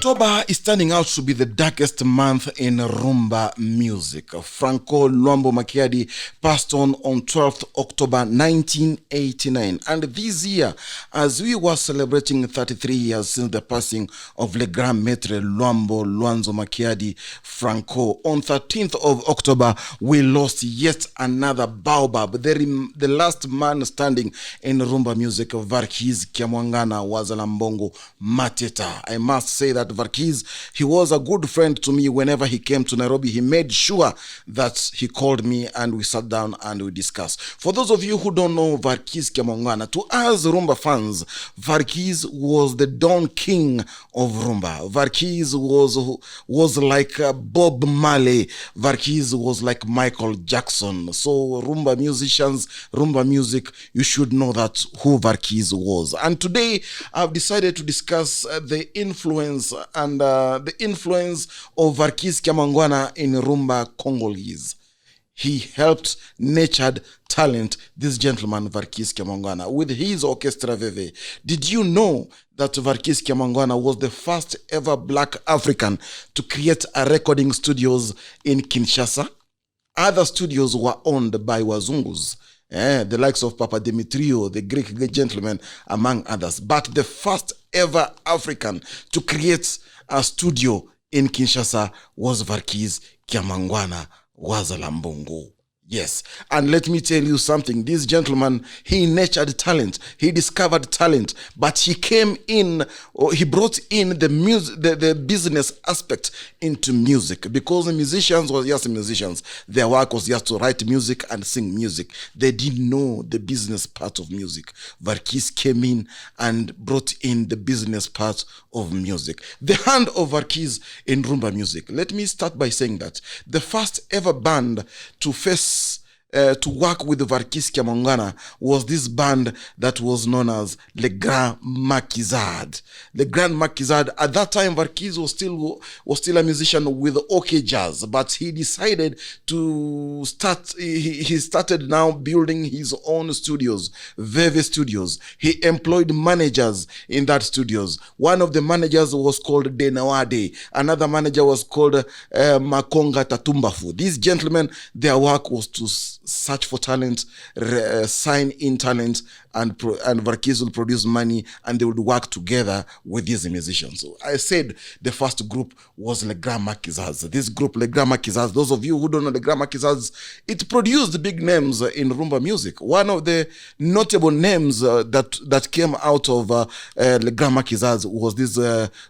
October is turning out to be the darkest month in Rumba music. Franco Luambo Makiadi passed on 12th October 1989. And this year, as we were celebrating 33 years since the passing of Le Grand Maître Luambo Luanzo Makiadi Franco, on 13th of October, we lost yet another baobab. The last man standing in Rumba music, Verkys Kiamuangana, was Lambongo Mateta. I must say that Verckys, he was a good friend to me. Whenever he came to Nairobi, he made sure that he called me and we sat down and we discussed. For those of you who don't know Verkys Kiamuangana, to us Rumba fans, Verckys was the Don King of Rumba. Verckys was like Bob Marley. Verckys was like Michael Jackson. So Rumba musicians, Rumba music, you should know that who Verckys was. And today I've decided to discuss the influence and the influence of Verkys Kiamuangana in Rumba Congolese. He helped nurtured talent, this gentleman Verkys Kiamuangana, with his Orchestra Veve. Did you know that Verkys Kiamuangana was the first ever black African to create a recording studios in Kinshasa? Other studios were owned by Wazungus. The likes of Papa Demetrio, the Greek gentleman, among others. But the first ever African to create a studio in Kinshasa was Verkys Kiamuangana, was Lambongo. Yes, and let me tell you something. This gentleman, he nurtured talent, he discovered talent, but he came in, or he brought in the music, the business aspect into music, because the musicians were just musicians. Their work was just to write music and sing music. They didn't know the business part of music. Verkys came in and brought in the business part of music. The hand of Verkys in Rumba music. Let me start by saying that the first ever band to to work with Verkys Kiamuangana was this band that was known as Le Grand Marquis. Le Grand Marquis. At that time, Verkys was still a musician with OK Jazz, but he decided to start. He started now building his own studios, Veve Studios. He employed managers in that studios. One of the managers was called Denawade. Another manager was called Makonga Tatumbafu. These gentlemen, their work was to search for talent, sign in talent, and Verkys will produce money, and they would work together with these musicians. So I said the first group was Le Grand Marquis. This group, Le Grand Marquis, those of you who don't know Le Grand Marquis, it produced big names in Rumba music. One of the notable names that came out of Le Grand Marquis was this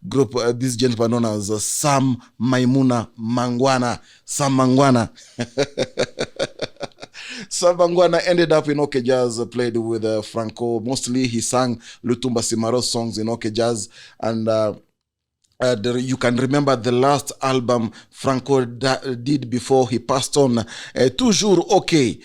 group, this gentleman known as Sam Maimuna Mangwana. Sam Mangwana. Sam Mangwana ended up in OK Jazz, played with Franco. Mostly he sang Lutumba Simaro songs in OK Jazz. And you can remember the last album Franco did before he passed on, Toujours OK.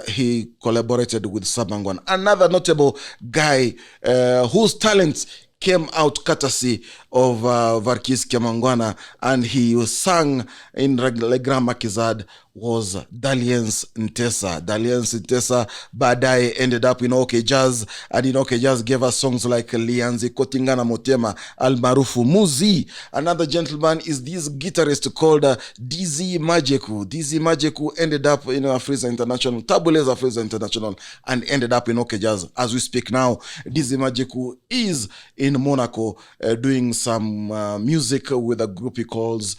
He collaborated with Sam Mangwana. Another notable guy whose talents came out courtesy of Verkys Kiamuangana, and he sang in Le Grand Marquis was Daliens Ntesa. Daliens Ntesa Badai ended up in OK Jazz, and in OK Jazz gave us songs like Lianzi Kotingana Motema, Almarufu Muzi. Another gentleman is this guitarist called DZ Majeku. DZ Majeku ended up in Afriza International, Tabulez Afriza International, and ended up in OK Jazz. As we speak now, DZ Majeku is in Monaco doing some music with a group he calls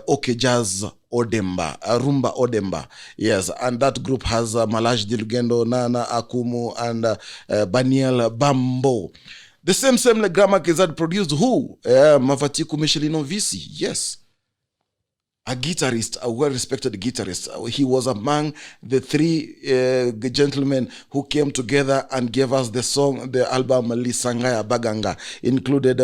OK Jazz Odemba, Rumba Odemba. Yes, and that group has Malaj Dilgendo, Nana Akumu, and Baniel Bambo. The same Le Grand Marquis had produced who? Mavatiku Michelino Visi. Yes. A guitarist, a well-respected guitarist. He was among the three gentlemen who came together and gave us the song, the album Lisangaya Baganga. Included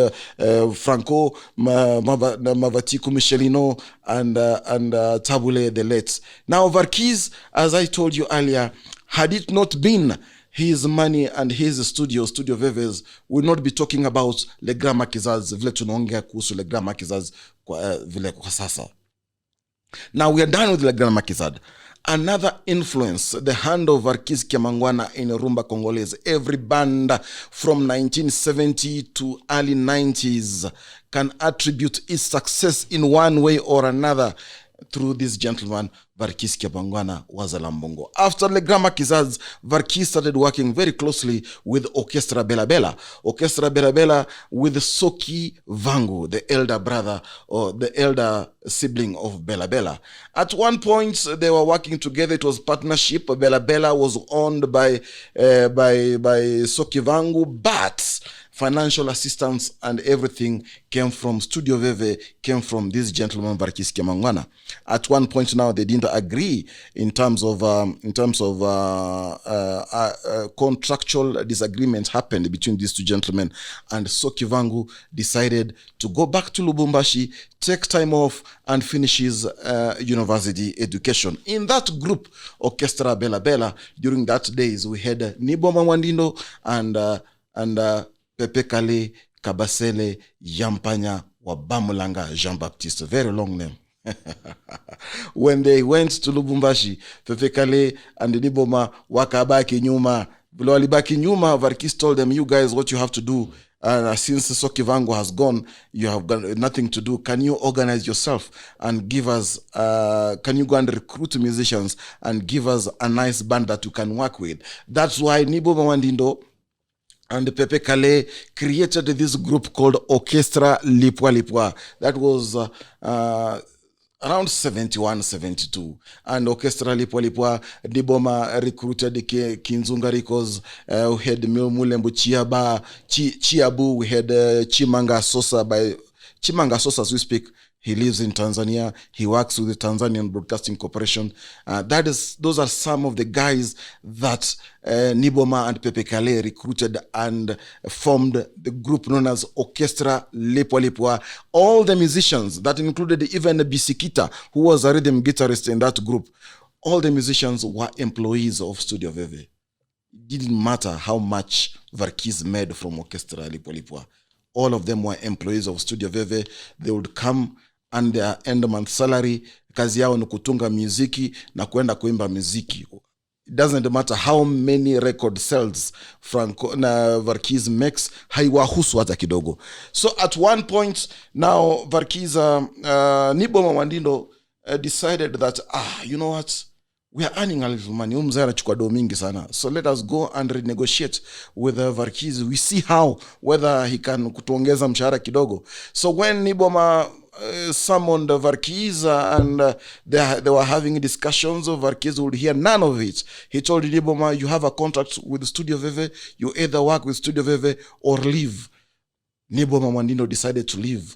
Franco, Mavatiku Michelino, and Tabule the late. Now Verkys, as I told you earlier, had it not been his money and his studio Veves, will not be talking about Le Grand Marquis vile tunaongea kuhusu Le Grand Marquis vile kwa sasa. Now we are done with Le Grand Marquis. Another influence, the hand of Verkys Kiamuangana in Rumba Congolaise. Every band from 1970 to early 90s can attribute its success in one way or another through this gentleman, Verkys Kiamuangana was a Lambongo. After Le Grand Marquis, Verkys started working very closely with Orchestra Bela. Orchestra Bela with Soki Vangu, the elder brother or the elder sibling of Bela. At one point, they were working together. It was partnership. Bela was owned by Soki Vangu, but financial assistance and everything came from Studio Veve, came from this gentleman Verkys Kiamuangana. At one point now, they didn't agree in terms of contractual disagreement happened between these two gentlemen, and Soki Vangu decided to go back to Lubumbashi, take time off, and finish his university education. In that group, Orchestra Bela, during that days, we had Niboma Wandindo and Pepe Kale, Kabasele, Yampanya, Wabamulanga, Jean-Baptiste. Very long name. When they went to Lubumbashi, Pepe Kale and Niboma wakabaki nyuma. Vile walibaki nyuma, Verkys told them, you guys, what you have to do, since Soki Vangu has gone, you have got nothing to do. Can you organize yourself and give us, can you go and recruit musicians and give us a nice band that you can work with? That's why Niboma Wandindo and Pepe Kale created this group called Orchestra Lipua. That was around 71, 72. And Orchestra Lipua, Niboma recruited Kinzunga Ricos, we had Mulembu Chiabu, we had Chimanga Sosa, as we speak. He lives in Tanzania. He works with the Tanzanian Broadcasting Corporation. Those are some of the guys that Niboma and Pepe Kale recruited and formed the group known as Orchestra Lipua. All the musicians, that included even Bisikita, who was a rhythm guitarist in that group, all the musicians were employees of Studio Veve. It didn't matter how much Verkys made from Orchestra Lipua. All of them were employees of Studio Veve. They would come and their end month salary, kazi yao ni kutunga muziki na kwenda kuimba muziki. It doesn't matter how many record sales Verkys makes, haiwahusu hata kidogo. So at one point now, Verkys, Niboma Wandindo decided that, you know what? We are earning a little money. So let us go and renegotiate with Verkys. We see whether he can kutuongeza mshahara kidogo. So when Niboma summoned Verkys and they were having discussions, Verkys would hear none of it. He told Niboma, you have a contract with Studio Veve. You either work with Studio Veve or leave. Niboma Wandindo decided to leave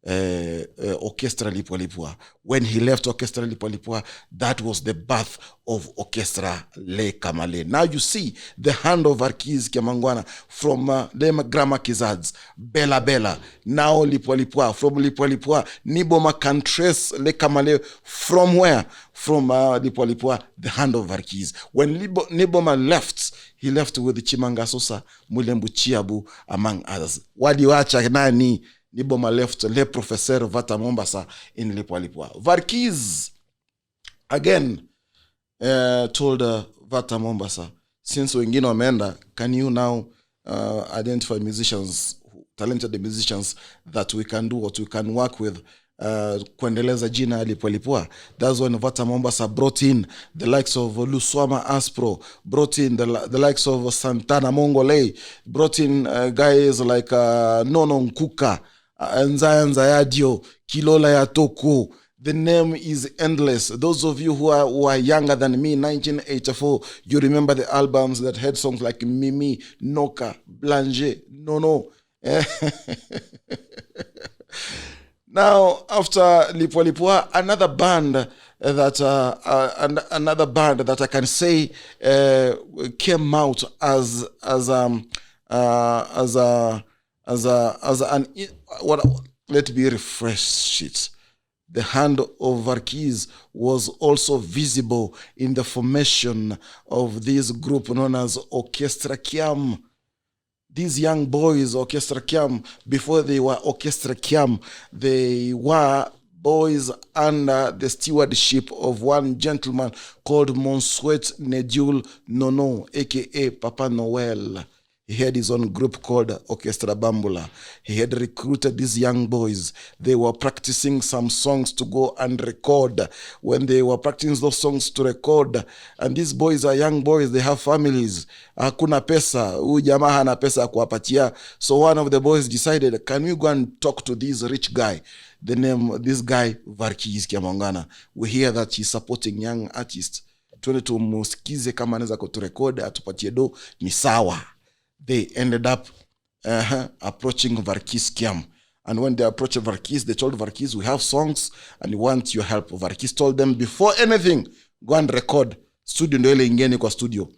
Orchestra Lipua. When he left Orchestra Lipua, that was the birth of Orchestra Le Kamale. Now you see the hand of Verkys Kiamuangana from Le Grand Marquis, Bela, now Lipua. From Lipua, Niboma can trace Le Kamale from where? From Lipua, the hand of Verkys. When Niboma left, he left with Chimanga Sosa, Mulembu Chiabu, among others. Wadiwacha nani? Niboma left Le Professeur Vata Mombasa in Lipua. Verkys again told Vata Mombasa, since wengine wameenda, can you now identify musicians, talented musicians that we can do what we can work with kuendeleza jina Lipua. That's when Vata Mombasa brought in the likes of Luswama Aspro, brought in the likes of Santana Mongolei, brought in guys like Nono Nkuka, Nzayadio, Kilola Yatoko. The name is endless. Those of you who are younger than me, 1984, you remember the albums that had songs like Mimi, Noka, Blanche, Nono. Now, after Lipua, another band that I can say came out let me refresh it. The hand of Verkys was also visible in the formation of this group known as Orchestra Kiam. These young boys, Orchestra Kiam, before they were Orchestra Kiam, they were boys under the stewardship of one gentleman called Monsuet Nedul Nono, aka Papa Noel. He had his own group called Orchestra Bambula. He had recruited these young boys. They were practicing some songs to go and record. When they were practicing those songs to record, and these boys are young boys, they have families. Hakuna pesa, huyu jamaa hana pesa kuwapatia. So one of the boys decided, can we go and talk to this rich guy? This guy, Verkys Kiamuangana. We hear that he's supporting young artists. Tuende tumusikize kama anaweza kuturekod, atupatie do, ni sawa. They ended up approaching Verkys Kiam. And when they approached Verkys, they told Verkys, we have songs and we want your help. Verkys told them, before anything, go and record. Studio ndio ile ingeni kwa studio.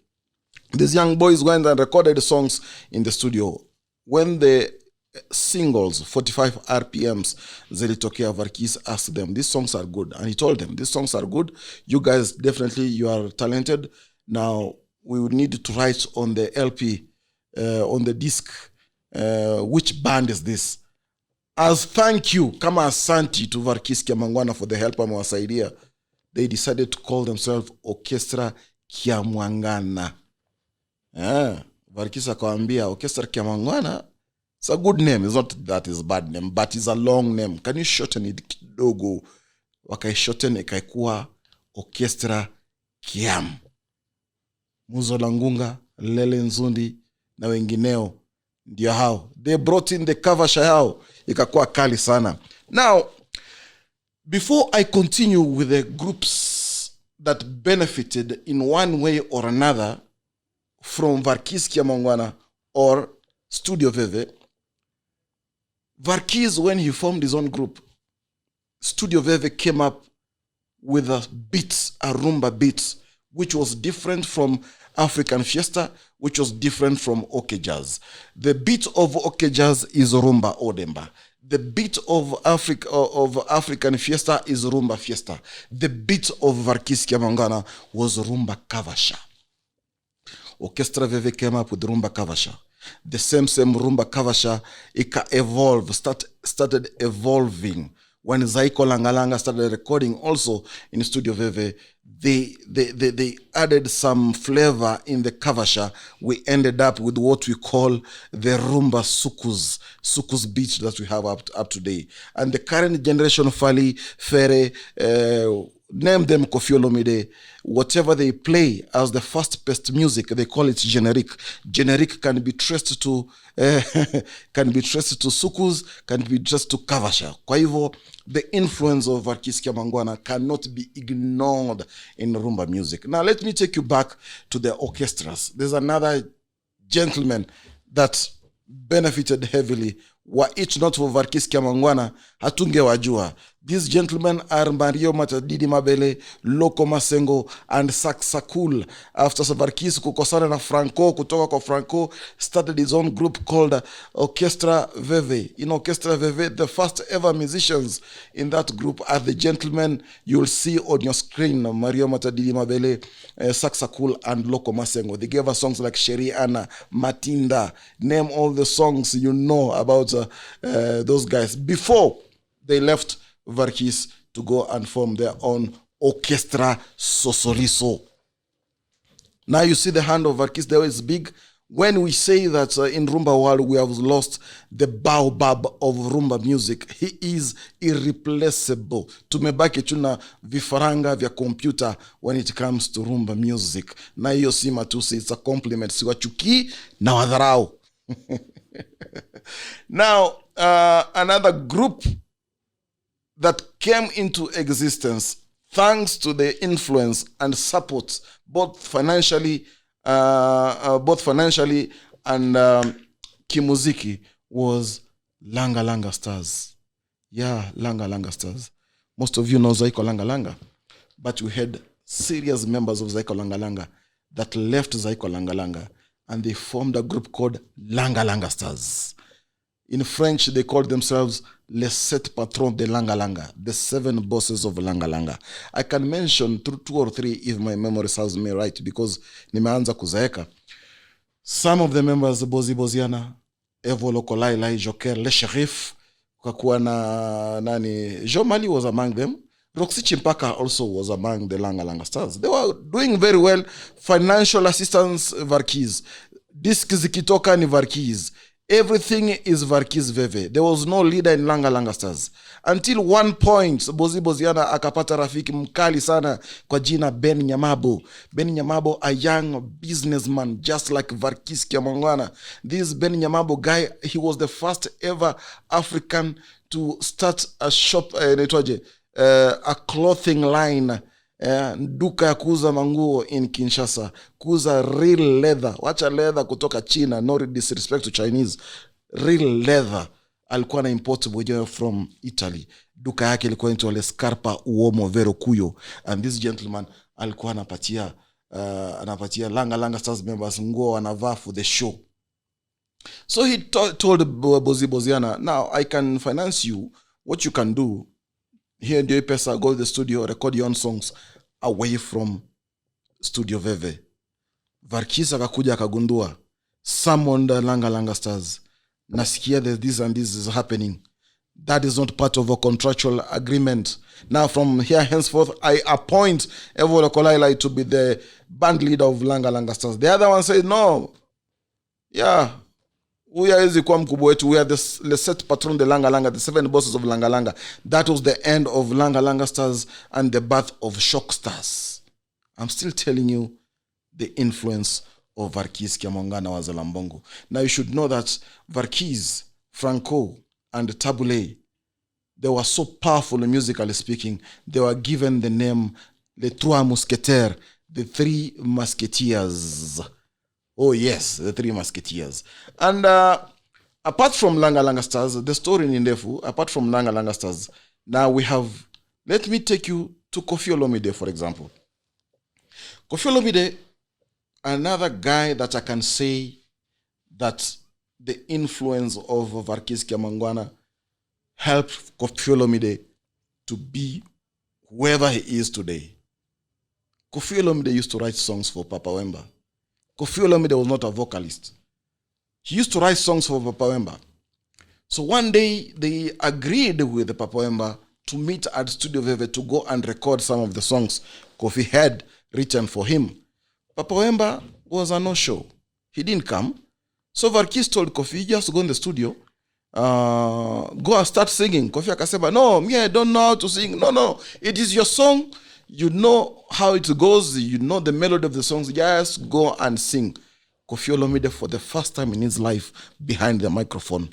These young boys went and recorded the songs in the studio. When the singles, 45 RPMs, zilitokea, Verkys asked them, these songs are good. And he told them, these songs are good. You guys, definitely, you are talented. Now, we would need to write on the LP, on the disc, which band is this? As thank you, kama asanti to Verkys Kiamuangana for the help amewasaidia, they decided to call themselves Orchestra Kiamuangana. Verkys akawambia, Orchestra Kiamuangana, it's a good name. It's not that it's a bad name, but it's a long name. Can you shorten it kidogo? Wakai shorten ikaikuwa Orchestra Kiam. Muzo Langunga, Lele Nzundi, na wengineo ndio hao. They brought in the kavasha yao, ikakuwa kali sana. Now, before I continue with the groups that benefited in one way or another from Verkys Kiamuangana or Studio Veve, Verkys, when he formed his own group, Studio Veve came up with a Rumba beats, which was different from African Fiesta, which was different from Orchestra. The beat of Orchestra is Rumba Odemba. The beat of African Fiesta is Rumba Fiesta. The beat of Verkys Kiamuangana was Rumba Kavasha. Orchestra Veve came up with Rumba Kavasha. The same Rumba Kavasha, started evolving. When Zaiko Langa started recording also in Studio Veve, they added some flavor in the kavasha. We ended up with what we call the Rumba sukus beat that we have up today. And the current generation, Fali, Fere, name them Koffi Olomide, whatever they play as the fast-paced music, they call it generic. Generic can be traced to sukus, can be traced to kavasha. Kwa hivyo, the influence of Verkys Kiamuangana cannot be ignored in Rumba music. Now, let me take you back to the orchestras. There's another gentleman that benefited heavily. Were it not for Verkys Kiamuangana, hatungewajua. These gentlemen are Mario Matadidi Mabele, Loko Masengo, and Saksakul. After Verkys kukosana na Franco, kutoka kwa Franco, started his own group called Orchestra Veve. In Orchestra Veve, the first ever musicians in that group are the gentlemen you'll see on your screen, Mario Matadidi Mabele, Saksakul, and Loko Masengo. They gave us songs like Sheri Ana, Matinda. Name all the songs you know about those guys before they left Verkys to go and form their own Orchestra Soliso. Now you see the hand of Verkys there is big. When we say that in Rumba world we have lost the baobab of Rumba music, he is irreplaceable. Tumebaki tuna vifaranga vya computer when it comes to Rumba music. Na hiyo si matusi, it's a compliment. Siwachuki na wadharau. Now, another group that came into existence thanks to the influence and support, both financially and kimuziki, was Langa Stars. Yeah, Langa Stars. Most of you know Zaiko Langa, but we had serious members of Zaiko Langa that left Zaiko Langa, and they formed a group called Langa Stars. In French, they called themselves Les Sept Patrons de Langa, the 7 bosses of Langa. I can mention 2 or 3 if my memory serves me right, because nimeanza kuzaeka. Some of the members, Bozi Boziana, Evo Lokolai, Joker, Le Sheriff, kukakuwa na nani, Jean Mali was among them. Roxy Chimpaka also was among the Langa stars. They were doing very well. Financial assistance, Verkys. Discs zikitoka ni Verkys. Everything is Verkys Veve. There was no leader in Langa stars. Until one point, Boziana akapata rafiki mkali sana kwa jina Ben Nyamabo. Ben Nyamabo, a young businessman, just like Verkys Kiamuangana. This Ben Nyamabo guy, he was the first ever African to start a shop, a clothing line, duka ya kuuza manguo in Kinshasa, kuuza real leather, wacha leather kutoka China, no disrespect to Chinese, real leather alikuwa na import mwenyewe from Italy. Duka yake ilikuwa into Le Scarpa Uomo Vero Kuyo, and this gentleman alikuwa anapatia Langa stars members nguo wanavaa for the show. So he told Boziana, now I can finance you. What you can do, here ndio pesa, go to the studio, record your own songs away from Studio Veve. Verkys akakuja akagundua, summoned Langa stars. Nasikia that this and this is happening. That is not part of a contractual agreement. Now from here henceforth, I appoint Evo Lokolaila to be the band leader of Langa stars. The other one said, no. Yeah. We are the set patron the Langa, the 7 bosses of Langa. That was the end of Langa stars and the birth of shock stars. I'm still telling you the influence of Verkys Kiamuangana was Lambongo. Now you should know that Verkys, Franco, and Tabule, they were so powerful musically speaking. They were given the name Les Trois Mousquetaires, the 3 Musketeers. Oh yes, the 3 Musketeers. And apart from Langa stars, the story in Indefu, apart from Langa stars, now we have, let me take you to Koffi Olomide, for example. Koffi Olomide, another guy that I can say that the influence of Verkys Kiamuangana helped Koffi Olomide to be whoever he is today. Koffi Olomide used to write songs for Papa Wemba. Koffi Olomide was not a vocalist. He used to write songs for Papa Wemba. So one day they agreed with Papa Wemba to meet at Studio Veve to go and record some of the songs Koffi had written for him. Papa Wemba was a no-show. He didn't come. So Verkys told Koffi, just go in the studio, go and start singing. Koffi akasema, no, me, I don't know how to sing. No, it is your song. You know how it goes. You know the melody of the songs. Just go and sing. Koffi Olomide, for the first time in his life, behind the microphone,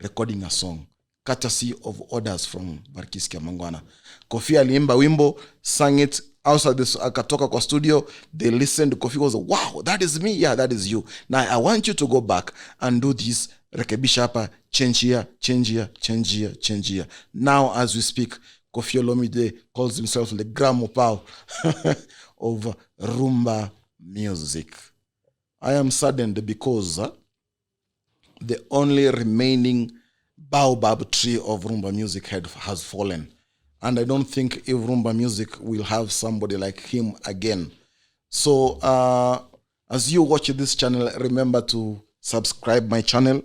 recording a song, courtesy of orders from Verkys Kiamuangana. Koffi aliimba wimbo, sang it outside this, akatoka kwa studio. They listened. Koffi was, wow, that is me. Yeah, that is you. Now I want you to go back and do this. Rekebisha hapa, change here. Now as we speak, Koffi Olomide calls himself the Grandpa of Rumba music. I am saddened because the only remaining baobab tree of Rumba music has fallen. And I don't think if Rumba music will have somebody like him again. So as you watch this channel, remember to subscribe my channel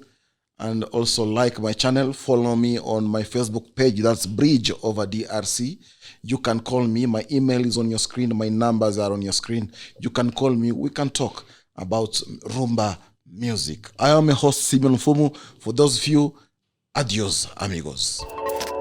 and also like my channel. Follow me on my Facebook page. That's Bridge Over DRC. You can call me. My email is on your screen. My numbers are on your screen. You can call me. We can talk about Rumba music. I am a host, Simon Fumu. For those of you, adios, amigos.